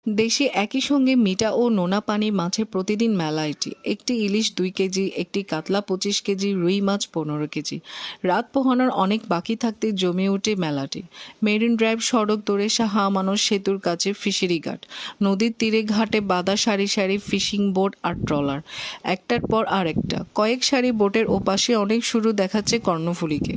দেশে একই সঙ্গে মিঠা ও নোনা পানির মাছের প্রতিদিন মেলা একটি ইলিশ 2 কেজি, একটি কাতলা 25 কেজি, রুই মাছ 15 কেজি। রাত পোহানোর অনেক বাকি থাকতে জমে ওঠে মেলাটি। মেরিন ড্রাইভ সড়ক ধরে শাহ আমানত সেতুর কাছে ফিশারি ঘাট, নদীর তীরে ঘাটে বাঁধা সারি সারি ফিশিং বোট আর ট্রলার, একটার পর আর একটা। কয়েক সারি বোটের ওপাশে অনেক শুরু দেখাচ্ছে কর্ণফুলীকে।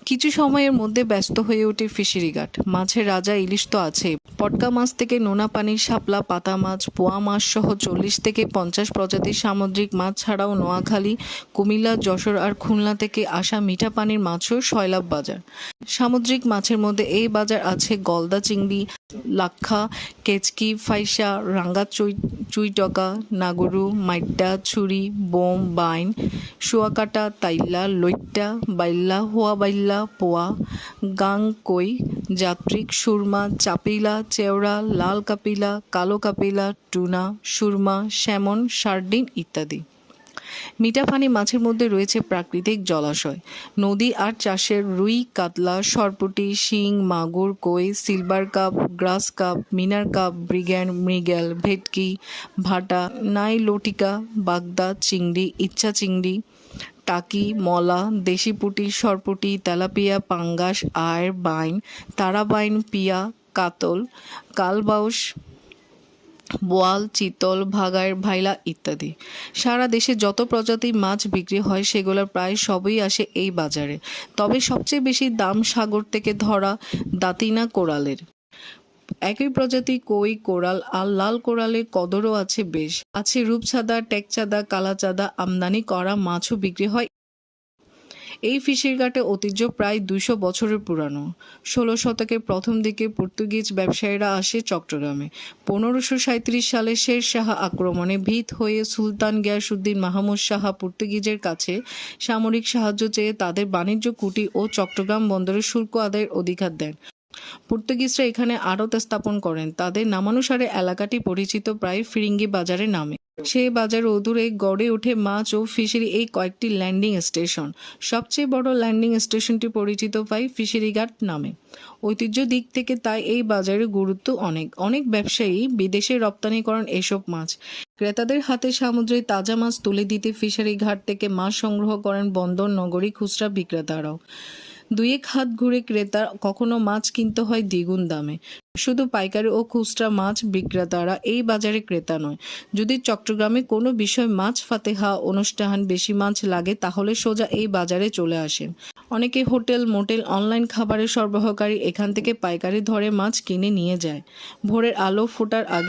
কিছু সময়ের মধ্যে ব্যস্ত হয়ে ওঠে ফিশারি ঘাট। মাছের রাজা ইলিশ তো আছে, পটকা মাছ থেকে নোনা পানির শাপলা, পাতা মাছ, পোয়া মাছ সহ 40 থেকে 50 প্রজাতির সামুদ্রিক মাছ ছাড়াও নোয়াখালী, কুমিল্লা, যশোর আর খুলনা থেকে আসা মিঠা পানির মাছও সয়লাব বাজার। সামুদ্রিক মাছের মধ্যে এই বাজার আছে গলদা চিংড়ি, লাক্ষা, কেচকি, ফাইসা, রাঙ্গা চুইটকা, নাগরু, মাইট্টা, ছুরি, বোম, বাইন, শুয়াকাটা, তাইল্লা, লইট্টা, বাইল্লা, হোয়া বাইল্লা, পোয়া, গাং, কই, যাত্রিক, সুরমা, চাপিলা, চেওড়া, লাল কাপিলা, কালো Kapila, tuna, Surma, salmon, sardine ইত্যাদি। মিঠা পানি মাছের মধ্যে রয়েছে প্রাকৃতিক জলাশয়, নদী আর চাষের রুই, কাতলা, সরপুঁটি, শিং, মাগুর, কই, সিলভার কাপ, গ্রাস কাপ, মিনার কাপ, ব্রিগ্যান্ড, মৃগেল, ভেটকি, ভাটা, নাইলোটিকা, বাগদা, চিংড়ি, ইচ্ছা চিংড়ি, টাকি, মলা, দেশি পুঁটি, সরপুঁটি, তেলাপিয়া, পাঙ্গাস, আয়ের, বাইন, তারাবাইন, পিয়া, কাতল, কালবাউস, বোয়াল, চিতল, ভাগাড়, ভাইলা ইত্যাদি। সারা দেশে যত প্রজাতির মাছ বিক্রি হয় সেগুলোর প্রায় সবই আসে এই বাজারে। তবে সবচেয়ে বেশি দাম সাগর থেকে ধরা দাঁতিনা কোরালের। একই প্রজাতি কই, কোরাল আর লাল কোরালের কদরও আছে বেশ। আছে রূপচাঁদা, টেকচাঁদা, কালাচাঁদা। আমদানি করা মাছও বিক্রি হয়। এই ফিশারি ঘাটে ঐতিহ্য প্রায় 200 বছরের পুরানো। 16 শতকের প্রথম দিকে পর্তুগিজ ব্যবসায়ীরা আসে চট্টগ্রামে। 1537 সালে শের শাহ আক্রমণে ভীত হয়ে সুলতান গিয়াসউদ্দিন মাহমুদ শাহ পর্তুগিজের কাছে সামরিক সাহায্য চেয়ে তাদের বাণিজ্য কুটি ও চট্টগ্রাম বন্দরে শুল্ক আদায়ের অধিকার দেন। পর্তুগিজরা এখানে আড়ত স্থাপন করেন। তাদের নামানুসারে এলাকাটি পরিচিত প্রায় ফিরিঙ্গি বাজারের নামে। সেই বাজার অদূরে গড়ে ওঠে মাছ ও ফিশারি এই কয়েকটি ল্যান্ডিং স্টেশন। সবচেয়ে বড় ল্যান্ডিং স্টেশনটি পরিচিত পায় ফিশারি ঘাট নামে। ঐতিহ্য দিক থেকে তাই এই বাজারের গুরুত্ব অনেক। অনেক ব্যবসায়ী বিদেশে রপ্তানি করেন এসব মাছ। ক্রেতাদের হাতে সামুদ্রিক তাজা মাছ তুলে দিতে ফিশারি ঘাট থেকে মাছ সংগ্রহ করেন বন্দর নগরী খুচরা বিক্রেতারাও। 2-1 হাত ঘুরে ক্রেতা কখনো মাছ কিনতে হয় দ্বিগুণ দামে। শুধু পাইকারি ও খুচরা মাছ বিক্রেতারা এই বাজারে ক্রেতা নয়। যদি চট্টগ্রামে কোনো বিষয় মাছ ফাতেহা অনুষ্ঠান বেশি মাছ লাগে তাহলে সোজা এই বাজারে চলে আসেন। অনেকে হোটেল, মোটেল, অনলাইন খাবারের সরবরাহকারী এখান থেকে পাইকারি ধরে মাছ কিনে নিয়ে যায়। ভোরের আলো ফোটার আগে